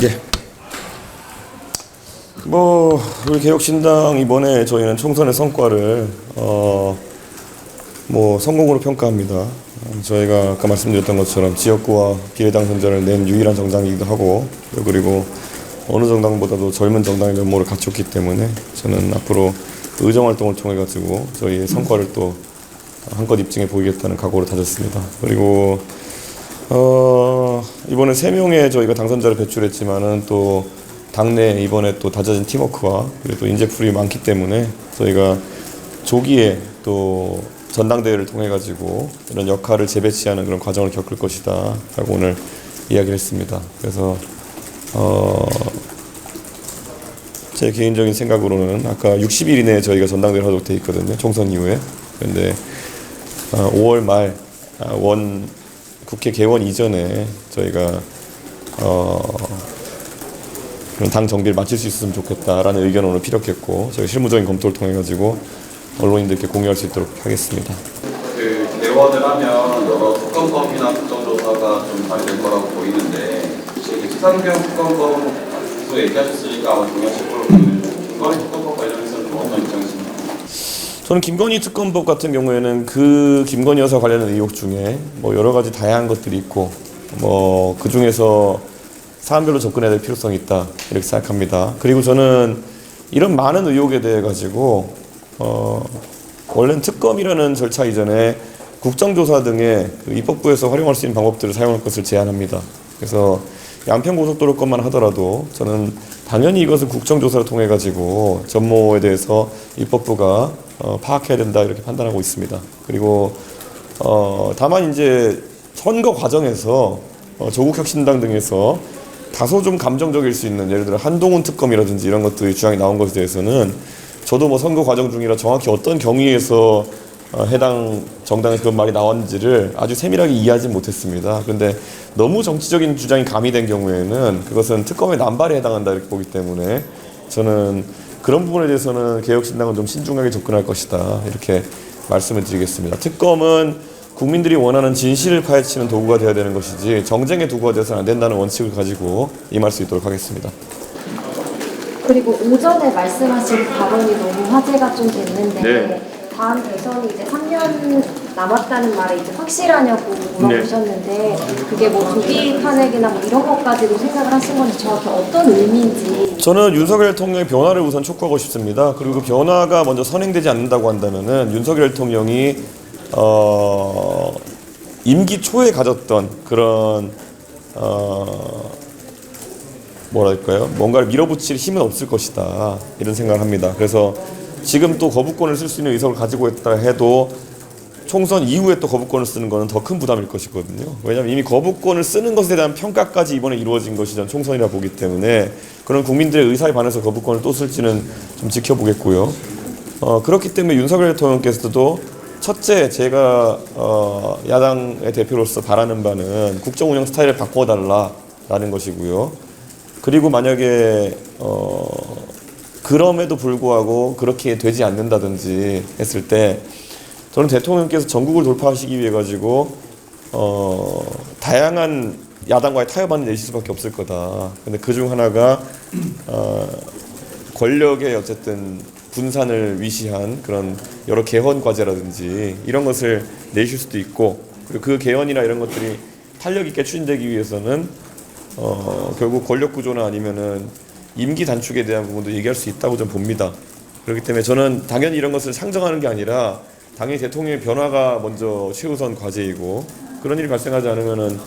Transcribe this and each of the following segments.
예. 우리 개혁신당 이번에 저희는 총선의 성과를 성공으로 평가합니다. 저희가 아까 말씀드렸던 것처럼 지역구와 비례당선자를 낸 유일한 정당이기도 하고, 그리고 어느 정당보다도 젊은 정당의 면모를 갖췄기 때문에 저는 앞으로 의정활동을 통해 가지고 저희의 성과를 또 한껏 입증해 보이겠다는 각오를 다졌습니다. 그리고 이번에 3명의 저희가 당선자를 배출했지만은 또 당내 이번에 또 다져진 팀워크와 그리고 또 인재풀이 많기 때문에 저희가 조기에 또 전당대회를 통해 가지고 이런 역할을 재배치하는 그런 과정을 겪을 것이다 라고 오늘 이야기를 했습니다. 그래서 제 개인적인 생각으로는 아까 60일 이내에 저희가 전당대회를 하도록 돼 있거든요. 총선 이후에. 그런데 5월 말 국회 개원 이전에 저희가 그런 당 정비를 마칠 수 있었으면 좋겠다라는 의견을 오늘 피력했고, 저희 실무적인 검토를 통해 가지고 언론인들께 공유할 수 있도록 하겠습니다. 그 개원을 하면 여러 특검법이나 국정조사가 좀 발휘될 거라고 보이는데, 혹시 지상경 특검법 또 얘기하셨으니까 아마 동의하실 거로 보이는데, 김건희 특검법 관련해서는 어떤 입장이신가요? 저는 김건희 특검법 같은 경우에는 그 김건희 여사 관련된 의혹 중에 여러 가지 다양한 것들이 있고, 그 중에서 사안별로 접근해야 될 필요성이 있다 이렇게 생각합니다. 그리고 저는 이런 많은 의혹에 대해 가지고 원래는 특검이라는 절차 이전에 국정조사 등의 그 입법부에서 활용할 수 있는 방법들을 사용할 것을 제안합니다. 그래서 양평고속도로 것만 하더라도 저는 당연히 이것을 국정조사를 통해 가지고 전모에 대해서 입법부가 파악해야 된다 이렇게 판단하고 있습니다. 그리고 다만 이제 선거 과정에서 조국혁신당 등에서 다소 좀 감정적일 수 있는, 예를 들어 한동훈 특검이라든지 이런 것들이 주장이 나온 것에 대해서는 저도 선거 과정 중이라 정확히 어떤 경위에서 해당 정당에서 그런 말이 나왔는지를 아주 세밀하게 이해하지 못했습니다. 그런데 너무 정치적인 주장이 가미된 경우에는 그것은 특검의 남발에 해당한다 이렇게 보기 때문에 저는 그런 부분에 대해서는 개혁신당은 좀 신중하게 접근할 것이다 이렇게 말씀을 드리겠습니다. 특검은 국민들이 원하는 진실을 파헤치는 도구가 되어야 되는 것이지 정쟁의 도구가 되어서는 안 된다는 원칙을 가지고 임할 수 있도록 하겠습니다. 그리고 오전에 말씀하신 발언이 너무 화제가 좀 됐는데, 네. 다음 대선이 이제 3년 남았다는 말에 이제 확실하냐고 물어보셨는데, 그게 조기 탄핵이나 이런 것까지도 생각을 하신 건지 정확히 어떤 의미인지. 저는 윤석열 대통령의 변화를 우선 촉구하고 싶습니다. 그리고 그 변화가 먼저 선행되지 않는다고 한다면은 윤석열 대통령이 임기 초에 가졌던 그런 뭔가를 밀어붙일 힘은 없을 것이다 이런 생각을 합니다. 그래서 지금 또 거부권을 쓸 수 있는 의석을 가지고 있다 해도 총선 이후에 또 거부권을 쓰는 것은 더 큰 부담일 것이거든요. 왜냐하면 이미 거부권을 쓰는 것에 대한 평가까지 이번에 이루어진 것이 전 총선이라 보기 때문에 그런 국민들의 의사에 반해서 거부권을 또 쓸지는 좀 지켜보겠고요. 그렇기 때문에 윤석열 대통령께서도 첫째, 제가 야당의 대표로서 바라는 바는 국정 운영 스타일을 바꿔달라라는 것이고요. 그리고 만약에 그럼에도 불구하고 그렇게 되지 않는다든지 했을 때 저는 대통령께서 전국을 돌파하시기 위해 가지고 다양한 야당과의 타협안을 내실 수밖에 없을 거다. 근데 그중 하나가 권력의 어쨌든 분산을 위시한 그런 여러 개헌 과제라든지 이런 것을 내실 수도 있고, 그리고 그 개헌이나 이런 것들이 탄력 있게 추진되기 위해서는 결국 권력 구조나 아니면은 임기 단축에 대한 부분도 얘기할 수 있다고 좀 봅니다. 그렇기 때문에 저는 당연히 이런 것을 상정하는 게 아니라 당연히 대통령의 변화가 먼저 최우선 과제이고, 그런 일이 발생하지 않으면은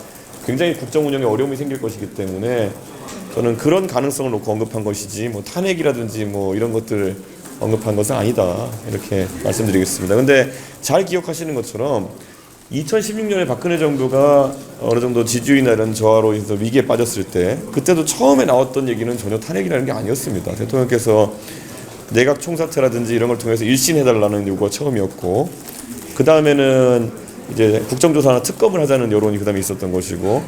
굉장히 국정 운영에 어려움이 생길 것이기 때문에 저는 그런 가능성을 놓고 언급한 것이지 탄핵이라든지 이런 것들을 언급한 것은 아니다 이렇게 말씀드리겠습니다. 근데 잘 기억하시는 것처럼 2016년에 박근혜 정부가 어느 정도 지지율이나 이런 저하로 해서 위기에 빠졌을 때 그때도 처음에 나왔던 얘기는 전혀 탄핵이라는 게 아니었습니다. 대통령께서 내각 총사퇴라든지 이런 걸 통해서 일신해달라는 요구가 처음이었고, 그 다음에는 이제 국정조사나 특검을 하자는 여론이 그 다음에 있었던 것이고,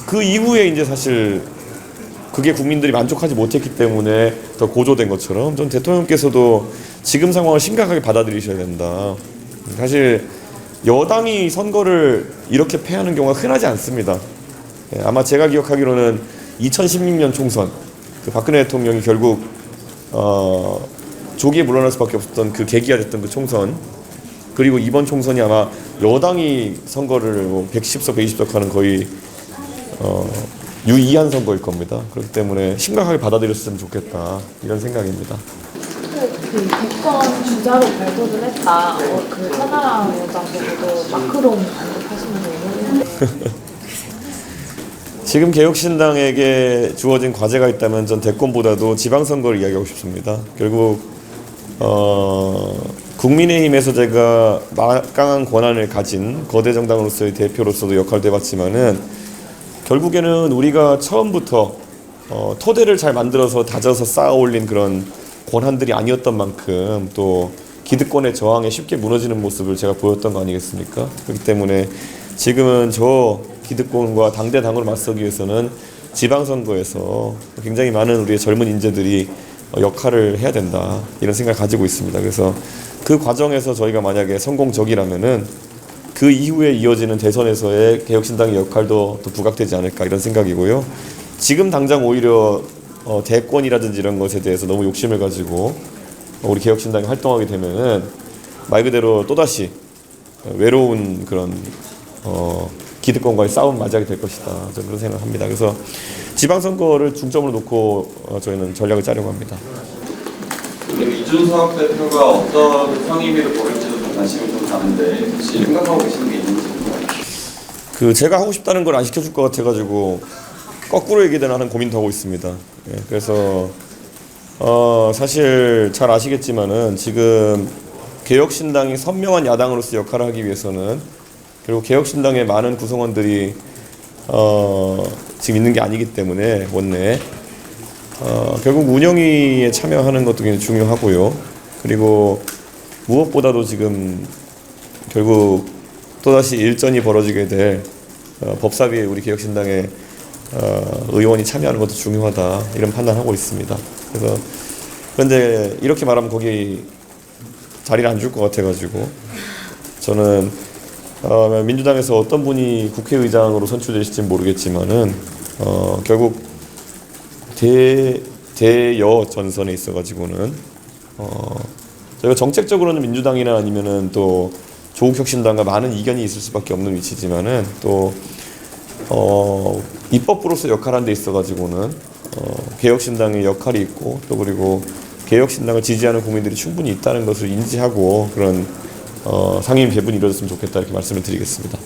그 이후에 이제 사실 그게 국민들이 만족하지 못했기 때문에 더 고조된 것처럼 전 대통령께서도 지금 상황을 심각하게 받아들이셔야 된다. 사실 여당이 선거를 이렇게 패하는 경우가 흔하지 않습니다. 아마 제가 기억하기로는 2016년 총선 그 박근혜 대통령이 결국 조기에 물러날 수밖에 없었던 그 계기가 됐던 그 총선, 그리고 이번 총선이 아마 여당이 선거를 뭐 110석 120석 하는 거의 유의한 선거일 겁니다. 그렇기 때문에 심각하게 받아들였으면 좋겠다 이런 생각입니다. 그 대권 주자로 발돋을 했다. 그 천하람 위원장 보고도 마크롱 언급하시는 거예요. 지금 개혁신당에게 주어진 과제가 있다면 전 대권보다도 지방선거를 이야기하고 싶습니다. 결국 국민의힘에서 제가 막강한 권한을 가진 거대 정당으로서의 대표로서도 역할을 해봤지만은 결국에는 우리가 처음부터 토대를 잘 만들어서 다져서 쌓아올린 그런 권한들이 아니었던 만큼 또 기득권의 저항에 쉽게 무너지는 모습을 제가 보였던 거 아니겠습니까? 그렇기 때문에 지금은 저 기득권과 당대당으로 맞서기 위해서는 지방선거에서 굉장히 많은 우리의 젊은 인재들이 역할을 해야 된다 이런 생각을 가지고 있습니다. 그래서 그 과정에서 저희가 만약에 성공적이라면은 그 이후에 이어지는 대선에서의 개혁신당의 역할도 또 부각되지 않을까 이런 생각이고요. 지금 당장 오히려 대권이라든지 이런 것에 대해서 너무 욕심을 가지고 우리 개혁신당이 활동하게 되면은 말 그대로 또다시 외로운 그런 기득권과의 싸움 맞이하게 될 것이다. 저는 그런 생각합니다. 그래서 지방선거를 중점으로 놓고 저희는 전략을 짜려고 합니다. 그리고 이준석 대표가 어떤 상임위를 고를지도 좀 관심이 좀 가는데 혹시 생각하고 계시는 게 있는지 그 제가 하고 싶다는 걸 안 시켜줄 것 같아가지고 거꾸로 얘기되나 하는 고민도 하고 있습니다. 예, 그래서 사실 잘 아시겠지만은 지금 개혁신당이 선명한 야당으로서 역할을 하기 위해서는 그리고 개혁신당의 많은 구성원들이 지금 있는 게 아니기 때문에 원내에 결국 운영위에 참여하는 것도 굉장히 중요하고요. 그리고 무엇보다도 지금 결국 또다시 일전이 벌어지게 될 법사위에 우리 개혁신당의 의원이 참여하는 것도 중요하다 이런 판단하고 있습니다. 그래서 그런데 이렇게 말하면 거기 자리를 안 줄 것 같아가지고 저는 민주당에서 어떤 분이 국회의장으로 선출되실지 모르겠지만은 결국 대여 전선에 있어가지고는 저희가 정책적으로는 민주당이나 아니면은 또 조국혁신당과 많은 이견이 있을 수밖에 없는 위치지만은 또 입법부로서 역할하는 데 있어가지고는 개혁신당의 역할이 있고 또 그리고 개혁신당을 지지하는 국민들이 충분히 있다는 것을 인지하고 그런 상임 배분이 이루어졌으면 좋겠다 이렇게 말씀을 드리겠습니다.